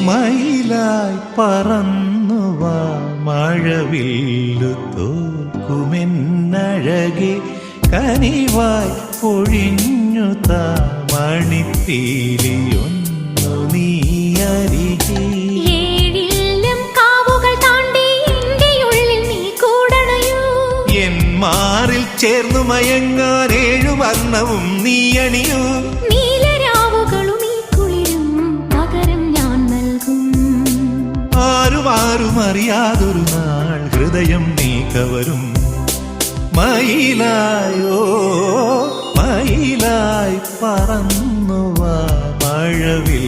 മയിലായി പറന്നുവാ മഴവില്ലു തോൽക്കുമെന്നഴകെ കനിവായി പൊഴിഞ്ഞു താ മണിപ്പീലിയൊന്നു നീ അരികെ. എൻ മാറിൽ ചേർന്നു മയങ്ങാൻ 7 വർണ്ണവും നീ അണിയൂ. ആരും അറിയാതൊരു നാൾ ഹൃദയം നീ കവരും. മയിലായോ മയിലായി പറന്നുവാ മഴവിൽ